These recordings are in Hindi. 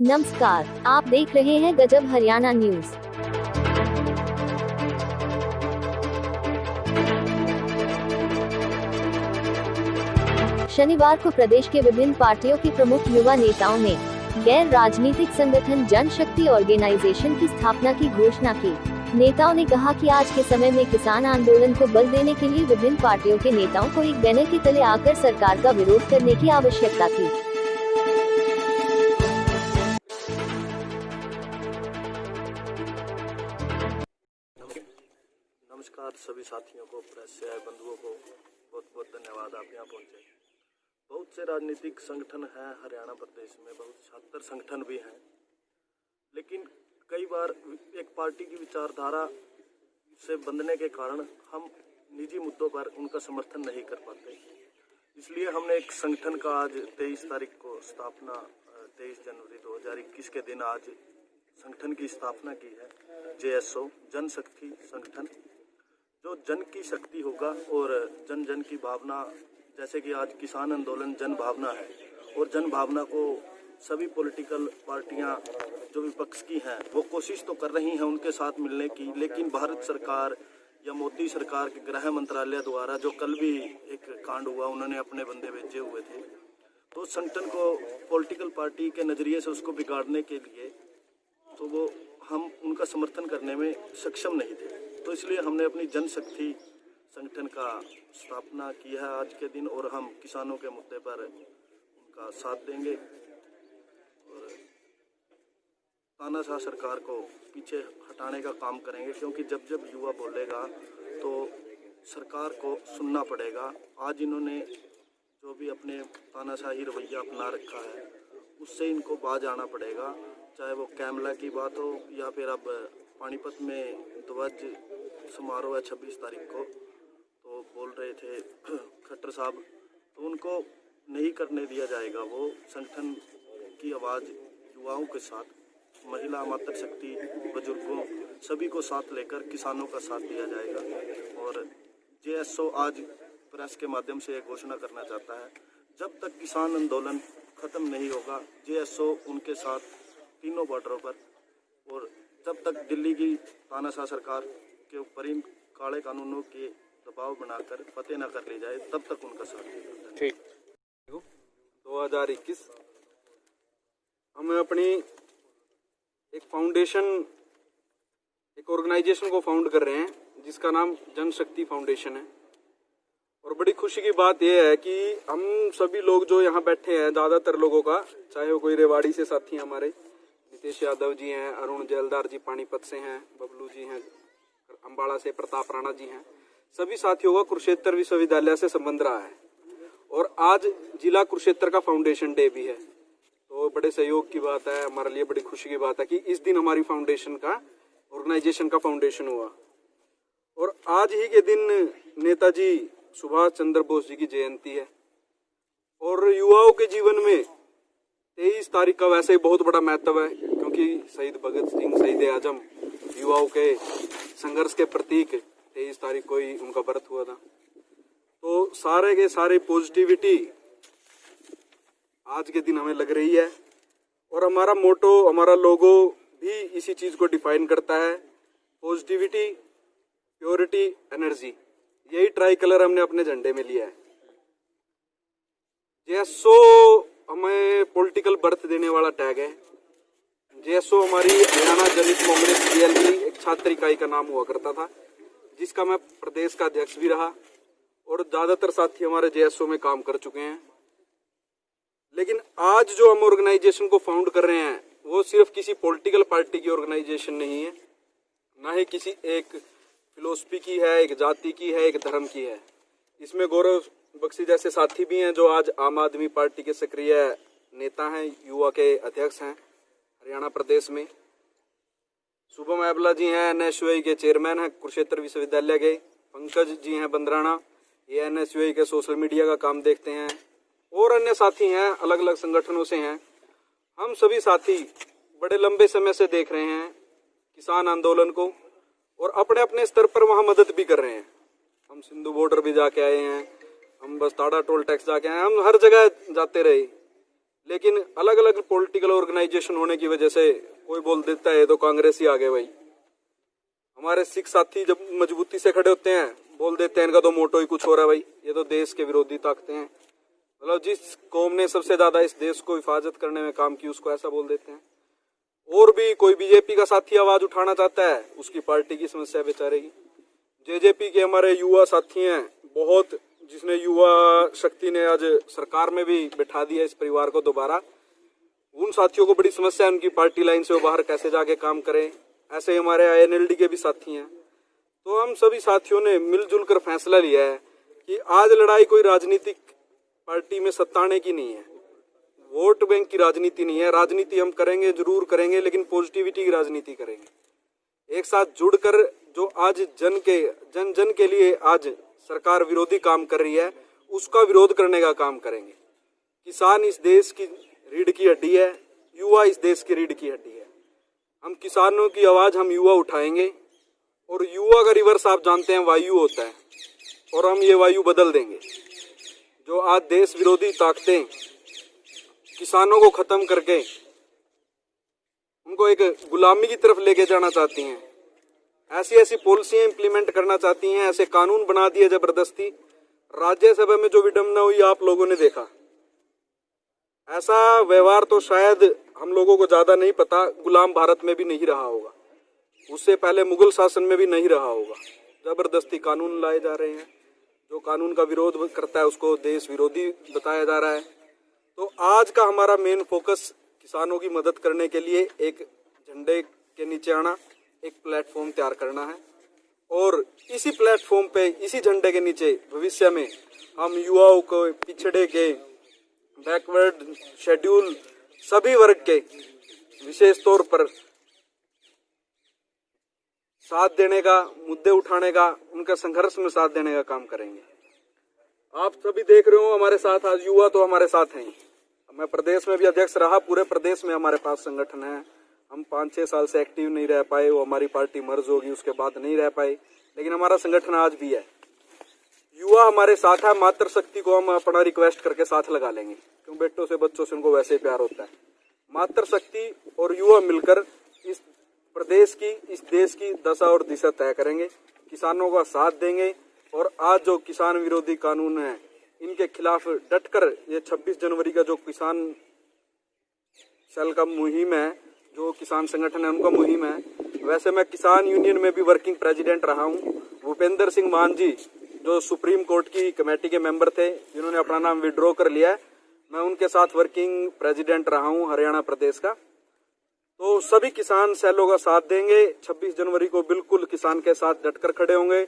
नमस्कार, आप देख रहे हैं गजब हरियाणा न्यूज। शनिवार को प्रदेश के विभिन्न पार्टियों के प्रमुख युवा नेताओं ने गैर राजनीतिक संगठन जनशक्ति ऑर्गेनाइजेशन की स्थापना की घोषणा की। नेताओं ने कहा कि आज के समय में किसान आंदोलन को बल देने के लिए विभिन्न पार्टियों के नेताओं को एक बैनर के तले आकर सरकार का विरोध करने की आवश्यकता थी। नमस्कार सभी साथियों को, प्रेस से आए बंधुओं को बहुत बहुत धन्यवाद, आप यहाँ पहुँचे। बहुत से राजनीतिक संगठन हैं हरियाणा प्रदेश में, बहुत 76 संगठन भी हैं, लेकिन कई बार एक पार्टी की विचारधारा से बंधने के कारण हम निजी मुद्दों पर उनका समर्थन नहीं कर पाते। इसलिए हमने एक संगठन का आज 23 तारीख को स्थापना 23 जनवरी 2021 के दिन आज संगठन की स्थापना की है। JSO जनशक्ति संगठन, जो जन की शक्ति होगा और जन जन की भावना, जैसे कि आज किसान आंदोलन जन भावना है और जन भावना को सभी पॉलिटिकल पार्टियां जो विपक्ष की हैं वो कोशिश तो कर रही हैं उनके साथ मिलने की, लेकिन भारत सरकार या मोदी सरकार के गृह मंत्रालय द्वारा जो कल भी एक कांड हुआ, उन्होंने अपने बंदे भेजे हुए थे, तो संगठन को पॉलिटिकल पार्टी के नज़रिए से उसको बिगाड़ने के लिए तो वो हम उनका समर्थन करने में सक्षम नहीं थे। तो इसलिए हमने अपनी जनशक्ति संगठन का स्थापना की है आज के दिन, और हम किसानों के मुद्दे पर उनका साथ देंगे और तानाशाह सरकार को पीछे हटाने का काम करेंगे, क्योंकि जब जब युवा बोलेगा तो सरकार को सुनना पड़ेगा। आज इन्होंने जो भी अपने तानाशाही रवैया अपना रखा है उससे इनको बाज आना पड़ेगा, चाहे वो कैमला की बात हो या फिर अब पानीपत में ध्वज समारोह है 26 तारीख को, तो बोल रहे थे खट्टर साहब, तो उनको नहीं करने दिया जाएगा। वो संगठन की आवाज़ युवाओं के साथ, महिला मातृशक्ति, बुजुर्गों सभी को साथ लेकर किसानों का साथ दिया जाएगा। और JSO आज प्रेस के माध्यम से एक घोषणा करना चाहता है, जब तक किसान आंदोलन ख़त्म नहीं होगा JSO उनके साथ तीनों बॉर्डरों पर, और जब तक दिल्ली की तानाशाह सरकार के ऊपर इन काले कानूनों के दबाव बनाकर फतेह न कर ली जाए, तब तक उनका साथ देगा। ठीक। 2021 हम अपनी एक फाउंडेशन, एक ऑर्गेनाइजेशन को फाउंड कर रहे हैं जिसका नाम जनशक्ति फाउंडेशन है। और बड़ी खुशी की बात यह है कि हम सभी लोग जो यहाँ बैठे हैं, ज़्यादातर लोगों का, चाहे वो कोई रेवाड़ी से साथी हमारे नितेश यादव जी हैं, अरुण जैलदार जी पानीपत से हैं, बबलू जी हैं अम्बाड़ा से, प्रताप राणा जी हैं, सभी साथियों का कुरुक्षेत्र विश्वविद्यालय से संबंध रहा है। और आज जिला कुरुक्षेत्र का फाउंडेशन डे भी है, तो बड़े सहयोग की बात है, हमारे लिए बड़ी खुशी की बात है कि इस दिन हमारी फाउंडेशन का, ऑर्गेनाइजेशन का फाउंडेशन हुआ। और आज ही के दिन नेताजी सुभाष चंद्र बोस जी की जयंती है। और युवाओं के जीवन में 23 तारीख का वैसे ही बहुत बड़ा महत्व है, क्योंकि शहीद भगत सिंह, शहीद आजम, युवाओं के संघर्ष के प्रतीक 23 तारीख को ही उनका बर्थ हुआ था। तो सारे के सारे पॉजिटिविटी आज के दिन हमें लग रही है। और हमारा मोटो, हमारा लोगो भी इसी चीज को डिफाइन करता है, पॉजिटिविटी, प्योरिटी, एनर्जी। यही ट्राई कलर हमने अपने झंडे में लिया है। JSO हमें पॉलिटिकल बर्थ देने वाला टैग है। JSO हमारी हरियाणा दलित कांग्रेस JLP एक छात्र इकाई का नाम हुआ करता था, जिसका मैं प्रदेश का अध्यक्ष भी रहा, और ज्यादातर साथी हमारे JSO में काम कर चुके हैं। लेकिन आज जो हम ऑर्गेनाइजेशन को फाउंड कर रहे हैं वो सिर्फ किसी पॉलिटिकल पार्टी की ऑर्गेनाइजेशन नहीं है, ना ही किसी एक फिलोसफी की है, एक जाति की है, एक धर्म की है। इसमें गौरव बख्शी जैसे साथी भी हैं जो आज आम आदमी पार्टी के सक्रिय नेता हैं, युवा के अध्यक्ष हैं हरियाणा प्रदेश में। शुभम ऐबला जी हैं, NSUI के चेयरमैन हैं कुरुक्षेत्र विश्वविद्यालय के। पंकज जी हैं बंदराना, ये NSUI के सोशल मीडिया का काम देखते हैं। और अन्य साथी हैं, अलग अलग संगठनों से हैं। हम सभी साथी बड़े लंबे समय से देख रहे हैं किसान आंदोलन को, और अपने अपने स्तर पर वहाँ मदद भी कर रहे हैं। हम सिंधु बॉर्डर भी जाके आए हैं, हम बस टाड़ा टोल टैक्स जाके आए, हम हर जगह जाते रहे। लेकिन अलग अलग पॉलिटिकल ऑर्गेनाइजेशन होने की वजह से कोई बोल देता है ये तो कांग्रेस ही आ गए भाई। हमारे सिख साथी जब मजबूती से खड़े होते हैं बोल देते हैं इनका तो मोटो ही कुछ हो रहा है भाई, ये तो देश के विरोधी ताकतें हैं। मतलब जिस कौम ने सबसे ज्यादा इस देश को हिफाजत करने में काम की उसको ऐसा बोल देते हैं। और भी कोई बीजेपी का साथी आवाज उठाना चाहता है उसकी पार्टी की समस्या बेचारेगी। जेजेपी के हमारे युवा साथी हैं बहुत, जिसने युवा शक्ति ने आज सरकार में भी बैठा दिया इस परिवार को दोबारा। उन साथियों को बड़ी समस्या है उनकी पार्टी लाइन से वो बाहर कैसे जाके काम करें। ऐसे ही हमारे INLD के भी साथी हैं। तो हम सभी साथियों ने मिलजुल कर फैसला लिया है कि आज लड़ाई कोई राजनीतिक पार्टी में सत्ताने की नहीं है, वोट बैंक की राजनीति नहीं है। राजनीति हम करेंगे, जरूर करेंगे, लेकिन पॉजिटिविटी की राजनीति करेंगे। एक साथ जुड़कर जो आज जन जन के लिए आज सरकार विरोधी काम कर रही है उसका विरोध करने का काम करेंगे। किसान इस देश की रीढ़ की हड्डी है, युवा इस देश की रीढ़ की हड्डी है। हम किसानों की आवाज हम युवा उठाएंगे और युवा का रिवर्स आप जानते हैं वायु होता है, और हम ये वायु बदल देंगे। जो आज देश विरोधी ताकतें किसानों को खत्म करके उनको एक गुलामी की तरफ लेके जाना चाहती हैं, ऐसी ऐसी पॉलिसियां इंप्लीमेंट करना चाहती हैं, ऐसे कानून बना दिए जबरदस्ती। राज्यसभा में जो विडंबना हुई आप लोगों ने देखा, ऐसा व्यवहार तो शायद हम लोगों को ज्यादा नहीं पता, गुलाम भारत में भी नहीं रहा होगा, उससे पहले मुगल शासन में भी नहीं रहा होगा। जबरदस्ती कानून लाए जा रहे हैं, जो कानून का विरोध करता है उसको देश विरोधी बताया जा रहा है। तो आज का हमारा मेन फोकस किसानों की मदद करने के लिए एक झंडे के नीचे आना, एक प्लेटफॉर्म तैयार करना है, और इसी प्लेटफॉर्म पे, इसी झंडे के नीचे भविष्य में हम युवाओं को, पिछड़े के, बैकवर्ड, शेड्यूल सभी वर्ग के विशेष तौर पर साथ देने का, मुद्दे उठाने का, उनके संघर्ष में साथ देने का काम करेंगे। आप सभी देख रहे हो हमारे साथ आज युवा तो हमारे साथ हैं। मैं प्रदेश में भी अध्यक्ष रहा, पूरे प्रदेश में हमारे पास संगठन है। हम 5-6 साल से एक्टिव नहीं रह पाए, वो हमारी पार्टी मर्ज होगी उसके बाद नहीं रह पाए, लेकिन हमारा संगठन आज भी है। युवा हमारे साथ है, मातृशक्ति को हम अपना रिक्वेस्ट करके साथ लगा लेंगे, क्यों बेटों से बच्चों से उनको वैसे ही प्यार होता है। मातृशक्ति और युवा मिलकर इस प्रदेश की, इस देश की दशा और दिशा तय करेंगे, किसानों का साथ देंगे। और आज जो किसान विरोधी कानून है इनके खिलाफ डटकर ये 26 जनवरी का जो किसान सेल का मुहिम है, जो किसान संगठन है उनका मुहिम है, वैसे मैं किसान यूनियन में भी वर्किंग प्रेसिडेंट रहा हूँ। भूपेंद्र सिंह मान जी जो सुप्रीम कोर्ट की कमेटी के मेंबर थे, जिन्होंने अपना नाम विड्रॉ कर लिया है, मैं उनके साथ वर्किंग प्रेसिडेंट रहा हूँ हरियाणा प्रदेश का। तो सभी किसान सेलों का साथ देंगे। 26 जनवरी को बिल्कुल किसान के साथ डटकर खड़े होंगे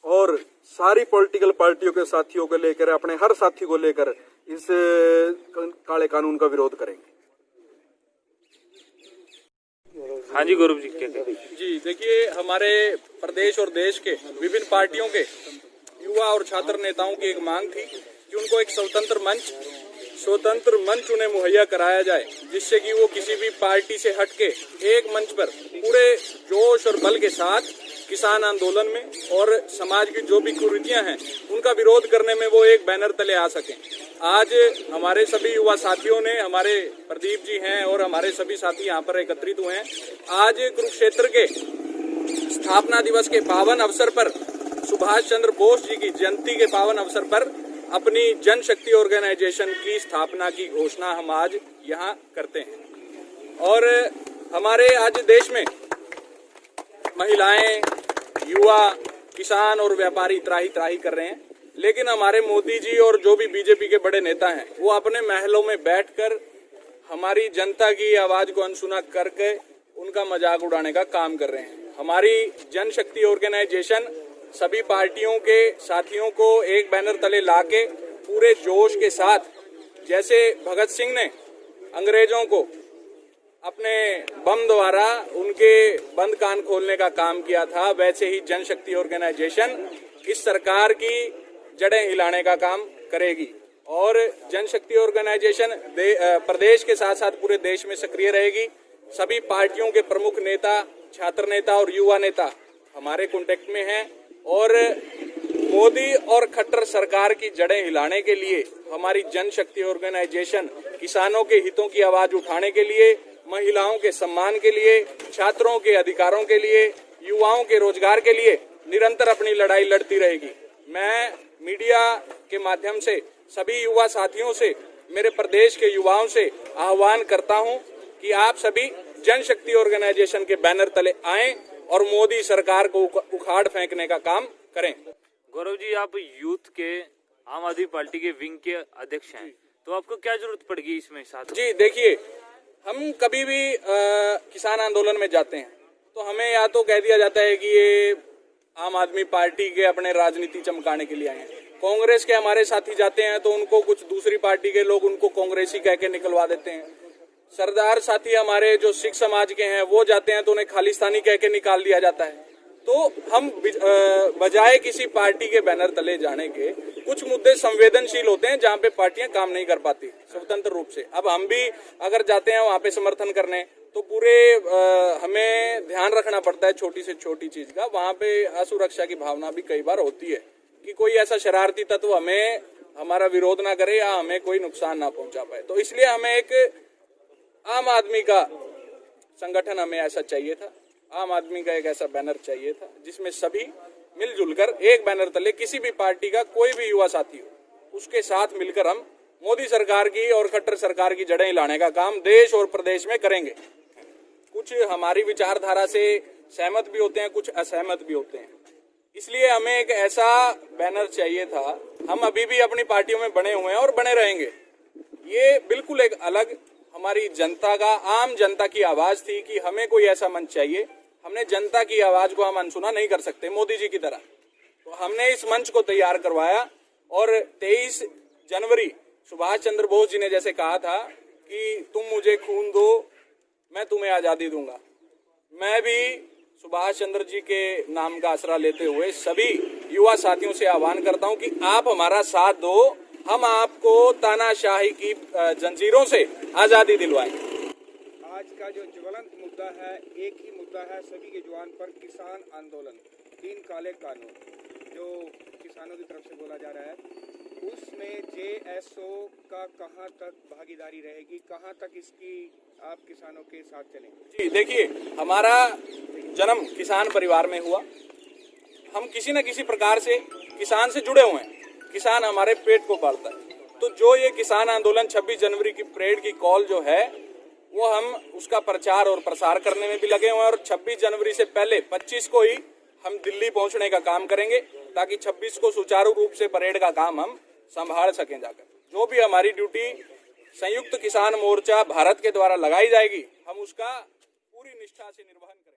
और सारी पॉलिटिकल पार्टियों के साथियों को लेकर, अपने हर साथी को लेकर इस काले कानून का विरोध करेंगे। हाँ जी गौरव जी, क्या जी देखिए, हमारे प्रदेश और देश के विभिन्न पार्टियों के युवा और छात्र नेताओं की एक मांग थी कि उनको एक स्वतंत्र मंच उन्हें मुहैया कराया जाए, जिससे कि वो किसी भी पार्टी से हटके एक मंच पर पूरे जोश और बल के साथ किसान आंदोलन में और समाज की जो भी कुरीतियां हैं उनका विरोध करने में वो एक बैनर तले आ सकें। आज हमारे सभी युवा साथियों ने, हमारे प्रदीप जी हैं और हमारे सभी साथी यहाँ पर एकत्रित हुए हैं। आज कुरुक्षेत्र के स्थापना दिवस के पावन अवसर पर, सुभाष चंद्र बोस जी की जयंती के पावन अवसर पर अपनी जनशक्ति ऑर्गेनाइजेशन की स्थापना की घोषणा हम आज यहाँ करते हैं। और हमारे आज देश में महिलाएं, युवा, किसान और व्यापारी त्राही कर रहे हैं, लेकिन हमारे मोदी जी और जो भी बीजेपी के बड़े नेता हैं वो अपने महलों में बैठकर हमारी जनता की आवाज को अनसुना करके उनका मजाक उड़ाने का काम कर रहे हैं। हमारी जनशक्ति ऑर्गेनाइजेशन सभी पार्टियों के साथियों को एक बैनर तले लाके पूरे जोश के साथ, जैसे भगत सिंह ने अंग्रेजों को अपने बम द्वारा उनके बंद कान खोलने का काम किया था, वैसे ही जनशक्ति ऑर्गेनाइजेशन इस सरकार की जड़ें हिलाने का काम करेगी। और जनशक्ति ऑर्गेनाइजेशन प्रदेश के साथ साथ पूरे देश में सक्रिय रहेगी। सभी पार्टियों के प्रमुख नेता, छात्र नेता और युवा नेता हमारे कांटेक्ट में हैं और मोदी और खट्टर सरकार की जड़ें हिलाने के लिए हमारी जनशक्ति ऑर्गेनाइजेशन किसानों के हितों की आवाज उठाने के लिए, महिलाओं के सम्मान के लिए, छात्रों के अधिकारों के लिए, युवाओं के रोजगार के लिए निरंतर अपनी लड़ाई लड़ती रहेगी। मैं मीडिया के माध्यम से सभी युवा साथियों से, मेरे प्रदेश के युवाओं से आह्वान करता हूं कि आप सभी जनशक्ति ऑर्गेनाइजेशन के बैनर तले आएं और मोदी सरकार को उखाड़ फेंकने का काम करें। गौरव जी, आप यूथ के आम आदमी पार्टी के विंग के अध्यक्ष हैं, तो आपको क्या जरूरत पड़ेगी इसमें साथ? जी देखिए, हम कभी भी किसान आंदोलन में जाते हैं तो हमें या तो कह दिया जाता है कि ये आम आदमी पार्टी के अपने राजनीति चमकाने के लिए आए हैं। कांग्रेस के हमारे साथी जाते हैं तो उनको कुछ दूसरी पार्टी के लोग उनको कांग्रेसी कह के निकलवा देते हैं। सरदार साथी हमारे जो सिख समाज के हैं वो जाते हैं तो उन्हें खालिस्तानी कह के निकाल दिया जाता है। तो हम बजाय किसी पार्टी के बैनर तले जाने के, कुछ मुद्दे संवेदनशील होते हैं जहाँ पे पार्टियां काम नहीं कर पाती स्वतंत्र रूप से। अब हम भी अगर जाते हैं वहाँ पे समर्थन करने तो पूरे हमें ध्यान रखना पड़ता है छोटी से छोटी चीज का। वहाँ पे असुरक्षा की भावना भी कई बार होती है कि कोई ऐसा शरारती तत्व हमें हमारा विरोध ना करे या हमें कोई नुकसान ना पहुंचा पाए। तो इसलिए हमें एक आम आदमी का संगठन हमें ऐसा चाहिए था, आम आदमी का एक ऐसा बैनर चाहिए था जिसमें सभी मिलजुल कर एक बैनर तले किसी भी पार्टी का कोई भी युवा साथी हो उसके साथ मिलकर हम मोदी सरकार की और खट्टर सरकार की जड़ें हिलाने का काम देश और प्रदेश में करेंगे। कुछ हमारी विचारधारा से सहमत भी होते हैं, कुछ असहमत भी होते हैं, इसलिए हमें एक ऐसा बैनर चाहिए था। हम अभी भी अपनी पार्टियों में बने हुए हैं और बने रहेंगे। ये बिल्कुल एक अलग हमारी जनता का, आम जनता की आवाज थी कि हमें कोई ऐसा मंच चाहिए। हमने जनता की आवाज को हम अनसुना नहीं कर सकते मोदी जी की तरह, तो हमने इस मंच को तैयार करवाया। और 23 जनवरी सुभाष चंद्र बोस जी ने जैसे कहा था कि तुम मुझे खून दो मैं तुम्हें आजादी दूंगा, मैं भी सुभाष चंद्र जी के नाम का आसरा लेते हुए सभी युवा साथियों से आह्वान करता हूं कि आप हमारा साथ दो, हम आपको तानाशाही की जंजीरों से आजादी दिलवाएंगे। आज का जो ज्वलंत मुद्दा है, एक ही मुद्दा है सभी के जुबान पर, किसान आंदोलन, 3 काले कानून जो किसानों की तरफ से बोला जा रहा है, उसमें जेएसओ का कहां तक भागीदारी रहेगी, कहां तक इसकी आप किसानों के साथ चलेंगे? जी देखिए, हमारा जन्म किसान परिवार में हुआ। हम किसी न किसी प्रकार से किसान से जुड़े हुए हैं, किसान हमारे पेट को पालता है। तो जो ये किसान आंदोलन 26 जनवरी की परेड की कॉल जो है वो हम उसका प्रचार और प्रसार करने में भी लगे हुए हैं। और 26 जनवरी से पहले 25 को ही हम दिल्ली पहुंचने का काम करेंगे ताकि 26 को सुचारू रूप से परेड का काम हम संभाल सकें जाकर। जो भी हमारी ड्यूटी संयुक्त किसान मोर्चा भारत के द्वारा लगाई जाएगी, हम उसका पूरी निष्ठा से निर्वहन करेंगे।